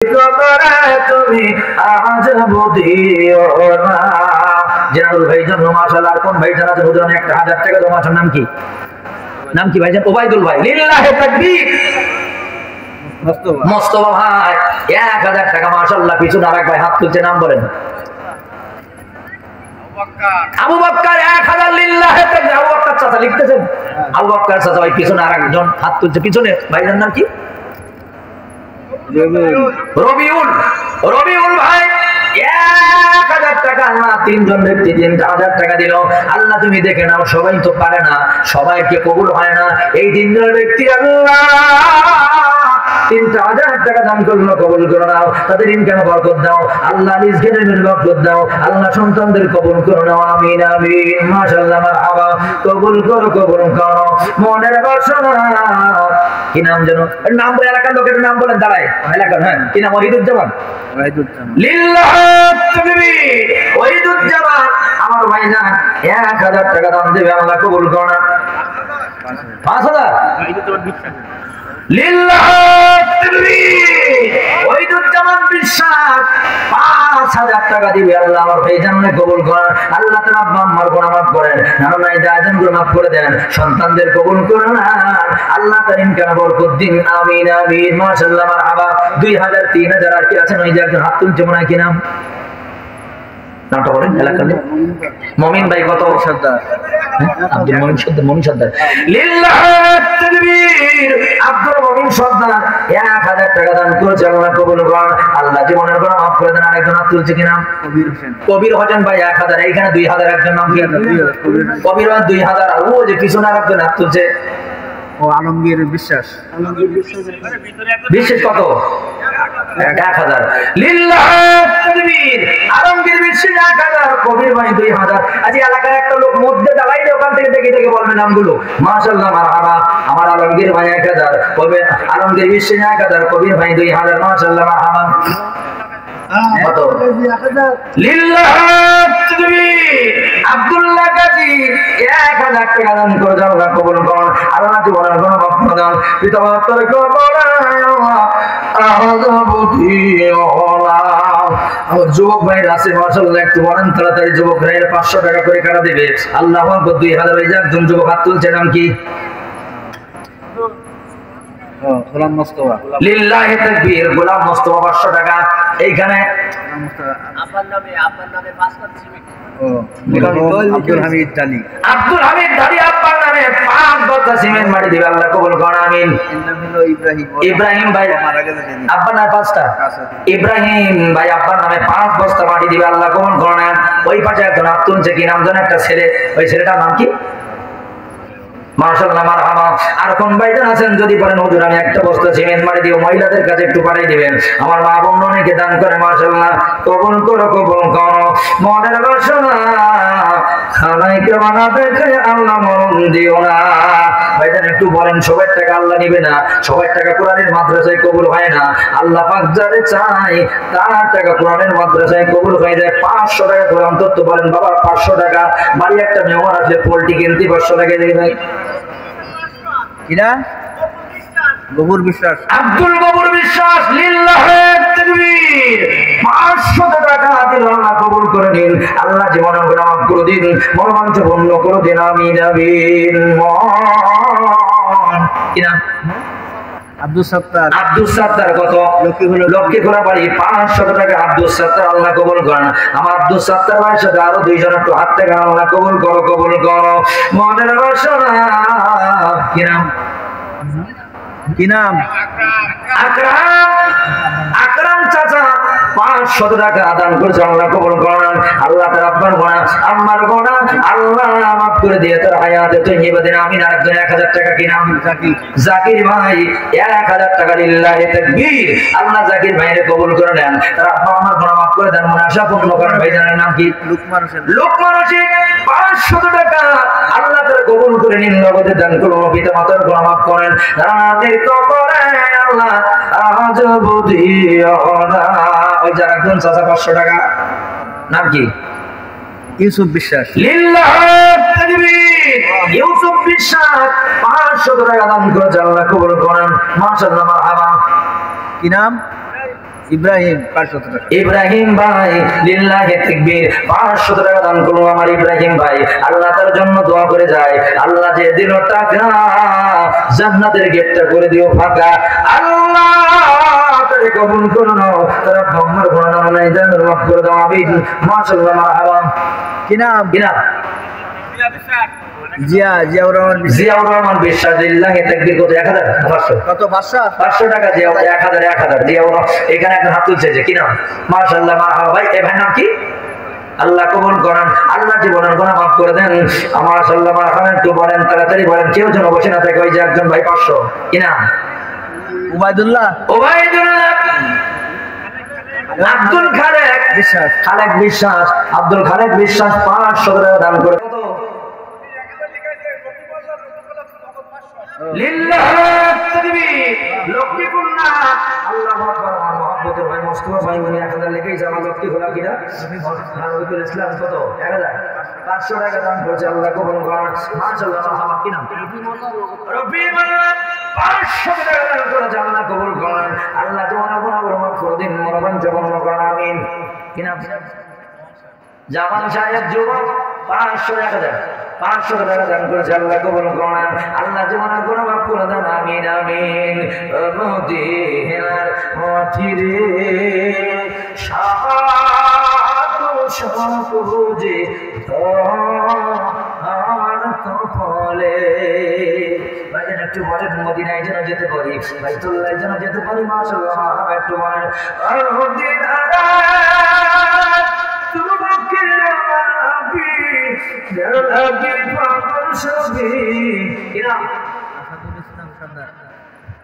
তুমি আজ বুঝিও না। জেনারেল ভাইজান মাশাআল্লাহ, কোন ভাইজান আছে হুজুর 1000 টাকা জমা আছেন? নাম কি? নাম কি ভাইজান? ওবাইদুল ভাই। লিল্লাহি তাকবীর। মোস্তফা ভাই 1000 টাকা মাশাআল্লাহ। পিছনে আরেক ভাই হাত তুলছে, নাম বলেন। আবু বকর 1000 লিল্লাহি তাকবীর। আবু বকর চাচা লিখতেছেন? আবু বকর চাচা ভাই। পিছনে আরেকজন হাত তুলছে, পিছনে ভাইজান নাম কি? রবিউল। রবিউল ভাই 1000 টাকা। আল্লাহ তিনজন ব্যক্তি 3000 টাকা দিল। আল্লাহ তুমি দেখে নাও, সবাই তো পারে না, সবাইকে কবুল হয় না। এই তিনজন ব্যক্তি আল্লাহ 3000 টাকা দান করলো, কবুল করে নাও। তাদের ইনকামে বরকত দাও আল্লাহ, রিজকের বরকত দাও আল্লাহ, সন্তানদের কবুল করে নাও। আমিন আমিন। মাশাআল্লাহ মারহাবা। কবুল করো, কবুল করো মনের বাসনা। কি নাম যেন? নাম বলে এলাকার লোকের নাম বলেন, দাঁড়ায় এলাকার। হ্যাঁ, কি নাম? ওহিদুজ্জামান। লিল্লাহি তাকবীর। ওহিদুজ্জামান আমার ভাইজান 1000 টাকা দান দেবে, আল্লাহ কবুল করো না। 5000 লিল্লাহি তাকবীর। ওহিদুজ্জামান বিশ্বাস 5000 টাকা দিবে, আল্লাহ আমার ভাইজানকে কবুল করেন। আল্লাহ তাআলা আব্বা আম্মার গুনাহ মাফ করেন, নানা দাদার গুনাহ মাফ করে দেন, সন্তানদের কবুল করেন আল্লাহ, তার ইনকামে বরকত দিন। আমিন আমিন। মাশাআল্লাহ মারহাবা। 2000 3000 আর কি আছেন? ওই যে একজন হাত তুলছে, মনে হয় কি নাম? নামটা বলেন এলাকার। মমিন ভাই কত? সর্দার। আব্দুল মমিন সর্দার। মমিন সর্দার। লিল্লাহি তাকবীর। আব্দুল মমিন সর্দার 1000 টাকা দান করেছে, আল্লাহ কবুল করেন। আল্লাহ জীবনের গুনাহ মাফ করে দেন। আরেকজন হাত তুলছে, কি নাম? কবির হোসেন। কবির হোসেন ভাই 1000। এইখানে 2000। একজন নাম কি? কবির ভাই 2000। আর ও যে পিছনে আরেকজন হাত তুলছে, ও আলমগীর বিশ্বাস। আলমগীর বিশ্বাস কত? 1000। লিল্লাহি তাকবীর। আলমগীর বিশ্বাস 1000। কবির ভাই 2000। আজ এলাকার একটা লোক মধ্যে দাঁড়াইলে ওখান থেকে দেখে দেখে বলবে নামগুলো। মাশাআল্লাহ মারহাবা। আমার আলমগীর ভাই 1000, কবির আলমগীর বিশ্বাস 1000, কবির ভাই 2000। মাশাআল্লাহ মারহাবা। কত? লিল্লাহি তাকবীর। আব্দুল্লাহ গাজী 1000 টাকা দান করে, আল্লাহ কবুল করুন। আল্লাহ জীবনের গুনাহ মাফ করে দেন। পিতামাতার কবর আমার যুবক ভাই আছে মাশাআল্লাহ, একটু বলেন তাড়াতাড়ি। যুবক ভাইয়ের 500 টাকা করে কারা দেবে? আল্লাহু আকবার। 2000। এই যে একজন যুবক হাত তুলছে, নাম কি? গোলাম মোস্তফা। লিল্লাহি তাকবীর। গোলাম মোস্তফা 500 টাকা। এইখানে আপনার নামে 5 কাপ সিমেন্ট। আব্দুল হামিদ দালি। আব্দুল হামিদ দালি আপনার নামে 5 বস্তা সিমেন্ট মাটি দিবে, আল্লাহ কবুল করুন। আমিন। ইব্রাহিম ভাই আপনার নামে 5টা। ইব্রাহিম ভাই আপনার নামে 5 বস্তা মাটি দিবে, আল্লাহ কবুল করুন। ওই পাশে একজন হাত তুলছে, কি নাম যেন? একটা ছেলে। ওই ছেলেটার নাম কি? মাশাআল্লাহ মারহাবা। আর কোন ভাইজান আছেন যদি বলেন হুজুর আমি একটা বস্তা সিমেন্ট মারি দিও, মহিলাদের কাছে একটু পাঠিয়ে দিবেন। আমার মা বোন অনেকে দান করে, মাশাআল্লাহ কবুল করো, কবুল করো মনের বাসনা। খানাইকে বানাতে চাই আল্লাহ মরণ দিও না। ভাইজান একটু বলেন, সবার টাকা আল্লাহ নিবে না, সবার টাকা কোরআনের মাদ্রাসায় কবুল হয় না। আল্লাহ পাক যারে চাই তার টাকা কোরআনের মাদ্রাসায় কবুল হয়ে যায়। 500 টাকা করে অন্তত বলেন বাবা, 500 টাকা। বাড়ি একটা মেহমান আসলে পোল্ট্রি কিনতে 500 টাকা দিয়ে দেয়। কিনা? গবুর বিশ্বাস। আব্দুল গবুর বিশ্বাস। লিল্লাহি তাকবীর। 500 টাকা দিল, আল্লাহ কবুল করে নিন। আল্লাহ জীবনের গুনাহ মাফ করে দিন, মনোমাঞ্চ পূর্ণ করে দিন। আমিন আমিন। কিনা? আব্দুল সত্তার। আব্দুল সত্তার কত? লক্ষ্মীখোলা বাড়ি 500 টাকা। আব্দুল সত্তার, আল্লাহ কবুল করেন। আমার আব্দুল সত্তার ভাইয়ের সাথে আরো 2 জন একটু হাত থেকে আল্লাহ কবুল করো, কবুল করো মনের বাসনা। কি নাম? কি নাম? আকরাম। আকরাম চাচা 500 টাকা দান করেছে, আল্লাহ কবুল করেন। আল্লাহ তার আব্বার গুনাহ আম্মার গুনাহ আল্লাহ মাফ করে দিয়ে তার হায়াতে তৈয়বা দিন। আমিন। আরেকজন 1000 টাকা। কি নাম? জাকির। জাকির ভাই 1000 টাকা। লিল্লাহি তাকবীর। আল্লাহ জাকির ভাইয়ের কবুল করে নেন, তার আব্বা আম্মার গুনাহ মাফ করে দেন, মনে আশা পূর্ণ করেন। ভাইজানের নাম কি? লুকমান হোসেন। লুকমান হোসেন 500 টাকা। আল্লাহ তার কবুল করে নিন, নগদে দান করুন, পিতা মাতার গুনাহ মাফ করেন। তাদের কবরে আল্লাহ আজ বুঝিও না। ওই যে একজন চাচা 500 টাকা। নাম কি? ইউসুফ বিশ্বাস। লিল্লাহি তাকবীর। ইউসুফ বিশ্বাস 500 টাকা দান করে, আল্লাহ কবুল করেন। মাশাআল্লাহ মারহাবা। কি নাম? ইব্রাহিম 500 টাকা। ইব্রাহিম ভাই লিল্লাহি তাকবীর 500 টাকা দান করলো আমার ইব্রাহিম ভাই। আল্লাহ তার জন্য দোয়া করে যায়, আল্লাহ যে দিল টাকা জান্নাতের গেটটা করে দিও ফাঁকা। আল্লাহ তারে কবুল করে নাও, তারা আমার গুনাহ নাই জান্নাত মাফ করে দাও আমিন। মাশাআল্লাহ মারহাবা। কি নাম? জিয়াউর রহমান বিশ্বাস। লিল্লাহি তাকবীর কত? 1000 500 কত? 500 টাকা জিয়াউর 1000 জিয়াউর। এখানে একটা হাত তুলছে যে কি নাম? মাশাআল্লাহ মারহাবা ভাই। এ ভাই নাম কি? আল্লাহ কবুল করেন, আল্লাহ জীবনের গুনাহ মাফ করে দেন। আমার সাল্লাহ মারহাবা একটু বলেন, তাড়াতাড়ি বলেন, কেউ যেন বসে না থাকে। ওই যে একজন ভাই 500। কি নাম? উবাইদুল্লাহ আব্দুল খালেক বিশ্বাস। খালেক বিশ্বাস, আব্দুল খালেক বিশ্বাস 500 টাকা দান করে। কত? লিল্লাহি তাকবীর। লক্ষ্মীপুরনা আল্লাহু আকবার। আমার মহব্বতের ভাই মোস্তফা ভাই উনি 1000 লিখেই জামা লক্ষ্মী খোলা কিনা রবিউল ইসলাম কত? 1000 500 টাকা দান করেছে। আল্লাহ কবুল করেন। মাশাআল্লাহ মারহাবা। কি নাম? রবি মোল্লা 500 টাকা দান করেছে। আল্লাহ কবুল করেন। আল্লাহ তোমার গুনাহ মাফ করে দিন, মরবান জবান করেন আমিন। কি নাম? জামান সাহেব যুবক 500 টাকা দান করেছে। আল্লাহ কবুল করেন। আল্লাহ জীবনের গুনাহ মাফ করে দেন আমিন আমিন। মদিনার মাটিরে শাহাদাত সবুজে আর কপালে। ভাইজান একটু বলেন মদিনায় যেন যেতে পারি, বাইতুল্লাহ যেন যেতে পারি। মাশাআল্লাহ একটু বলেন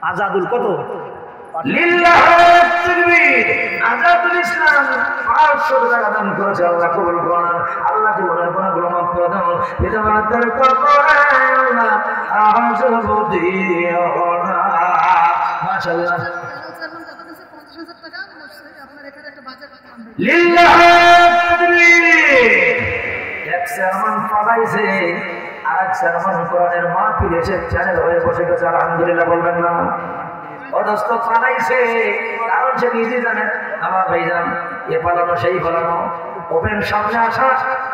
আজাদুল কত? লিল্লাহি তাকবীর। আজাদুল ইসলাম 500 টাকা দান করেছে। আল্লাহ কবুল করেন। আল্লাহ জীবনের গুনাহগুলো মাফ করে দেন। পিতা মাতার কবরে আল্লাহ আযাব দিও না। মাশাআল্লাহ। লিল্লাহি তাকবীর। এক সারমান পালাইছে, আরেক সারমান কোরআনের মাহফিল এসে চ্যানেল হয়ে বসে গেছে। আলহামদুলিল্লাহ বলবেন না? অদস্ত পালাইছে, কারণ সে নিজে জানে আমার ভাইজান এ পালানো সেই পালানো। ওপেন সামনে আসা,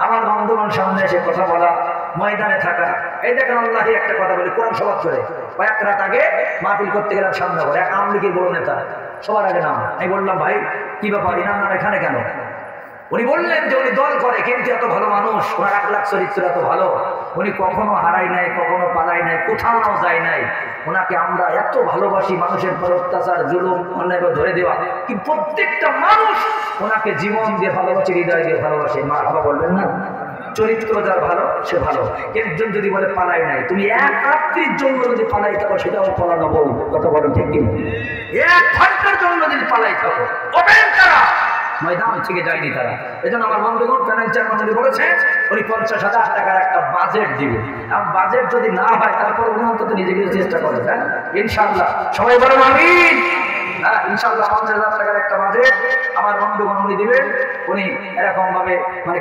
আমার বন্ধুগণ সামনে এসে কথা বলা, ময়দানে থাকা। এই দেখেন আল্লাহি একটা কথা বলি, কোরআন সবাদ করে কয়েক রাত আগে মাহফিল করতে গেলাম সামনে করে এক আওয়ামী লীগের বড় নেতা, সবার আগে নাম। আমি বললাম ভাই কি ব্যাপার, ইনার নাম এখানে কেন? উনি বললেন যে উনি দল করে কিন্তু এত ভালো মানুষ, ওনার আখলাক চরিত্র এত ভালো, উনি কখনো হারাই নাই, কখনো পালাই নাই, কোথাও যায় নাই। ওনাকে আমরা এত ভালোবাসি, মানুষের পর অত্যাচার জুলুম অন্যায় ধরে দেওয়া, কিন্তু প্রত্যেকটা মানুষ ওনাকে জীবন দিয়ে ভালোবাসে, হৃদয় দিয়ে ভালোবাসে। মা বাবা বলবেন না, চরিত্র যার ভালো সে ভালো। একজন যদি বলে পালাই নাই, তুমি এক রাত্রির জন্য যদি পালাই থাকো সেটাও পালানো বউ। কথা বলো ঠিক কি? 1 ঘন্টার জন্য যদি পালাই থাকো, ওপেন তারা ময়দান থেকে যায়নি তারা। এজন্য আমার বন্ধুগণ প্যানেল চেয়ারম্যান বলেছে উনি 50,000 টাকার একটা বাজেট দিবে। আর বাজেট যদি না হয় তারপর উনি অন্তত নিজে নিজে চেষ্টা করবে। হ্যাঁ ইনশাআল্লাহ, সবাই বলেন আমিন। হ্যাঁ ইনশাআল্লাহ 50,000 টাকার একটা বাজেট আমার বন্ধুগণ উনি দিবেন। উনি এরকম ভাবে মানে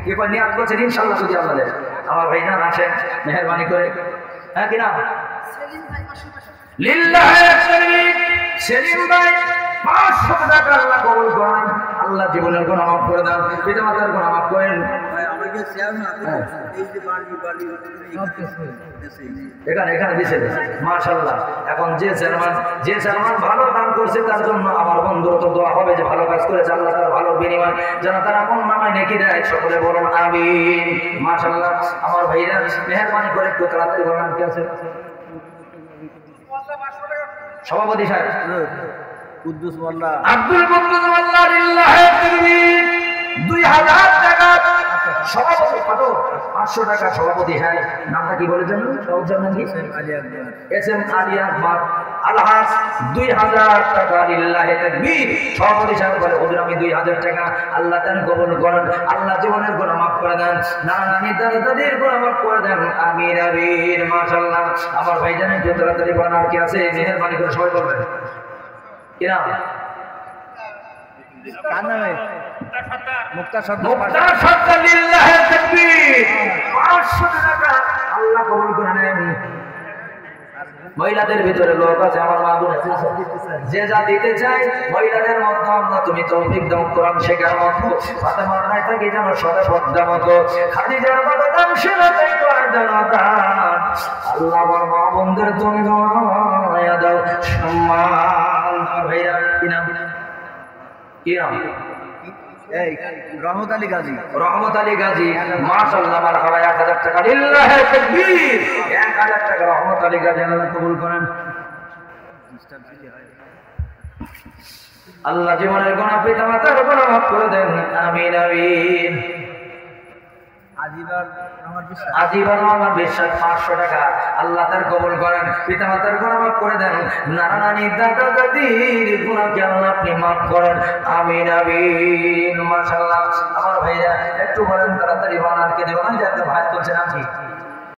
কি করে নিয়াত করছেন ইনশাআল্লাহ। যদি আপনাদের আমার ভাইজান আসেন মেহেরবানি করে, হ্যাঁ কিনা লিল্লাহি তাকবীর। সেলিম ভাই 500 টাকা আল্লাহ কবুল করেন। আল্লাহ জীবনের গুনাহ মাফ করে দেন, পিতা মাতার গুনাহ মাফ করেন। এখানে দিছে মাশাআল্লাহ। এখন যে চেয়ারম্যান ভালো দান করছে তার জন্য আমার বন্ধুর তো দোয়া হবে যে ভালো কাজ করেছে, আল্লাহ তার ভালো বিনিময় যেন তারা কোন নামায় নেকি দেয়। সকলে বলুন আমিন। মাশাআল্লাহ। আমার ভাইরা মেহেরবানি করে একটু তাড়াতাড়ি বলেন কি আছে সভাপতি সাহেব? কুদ্দুস মোল্লা, আব্দুল কুদ্দুস মোল্লা। লিল্লাহি তাকবীর। 2000 টাকা সভাপতি। কত? 500 টাকা সভাপতি। হ্যাঁ নামটা কি বলেছেন? সভাপতির নাম কি? এসএম আলী আকবর আলহাজ। 2000 টাকা। লিল্লাহি তাকবীর। সভাপতি সাহেব বলে হুজুর আমি 2000 টাকা। আল্লাহ তাআলা কবুল করেন, আল্লাহ জীবনের গুনাহ মাফ করে দেন, নানা-নানি দাদা-দাদির গুনাহ মাফ করে দেন। আমিন আমিন। মাশাআল্লাহ। আমার ভাইজানের যে তাড়াতাড়ি বলেন আর কি আছে মেহেরবানি করে সবাই বলবেন কি নাম? কার নামে? মুক্তা সরকার। লিল্লাহি তাকবীর। 500 টাকা আল্লাহ কবুল করে নেন। মহিলাদের ভিতরে লোক আছে আমার মা বোন আছে, যে যা দিতে চাই মহিলাদের মধ্যে আল্লাহ তুমি তৌফিক দাও, কোরআন শেখার মতো, ফাতেমার নাই থাকি যেন সদা পর্দা মতো, খাদিজার মতো দাম সেরাটাই করার জন্য দান। আল্লাহ আমার মা বোনদের তুমি দয়া দাও, সম্মান। ভাইরা কি নাম? কি নাম? এই রহমত আলী গাজী। রহমত আলী গাজী, মাশাআল্লাহ, মারহাবা। 1000 টাকা, লিল্লাহি তাকবীর। 1000 টাকা রহমত আলী গাজী, আল্লাহ কবুল করেন। আল্লাহ জীবনের গুনাহ পিতা মাতার গুনাহ মাফ করে দেন, আমিন আমিন। আজীবন আমার বিশ্বাস 500 টাকা, আল্লাহ তার কবুল করেন, পিতা মাতার গুনাহ মাফ করে দেন, নানা নানি দাদা দাদির গুনাহকে আল্লাহ আপনি মাফ করেন, আমিন আমিন। মাশাআল্লাহ। আমার ভাইরা একটু বলেন তাড়াতাড়ি, বানারকে দেব না যে আপনি ভাই তুলছেন। আমি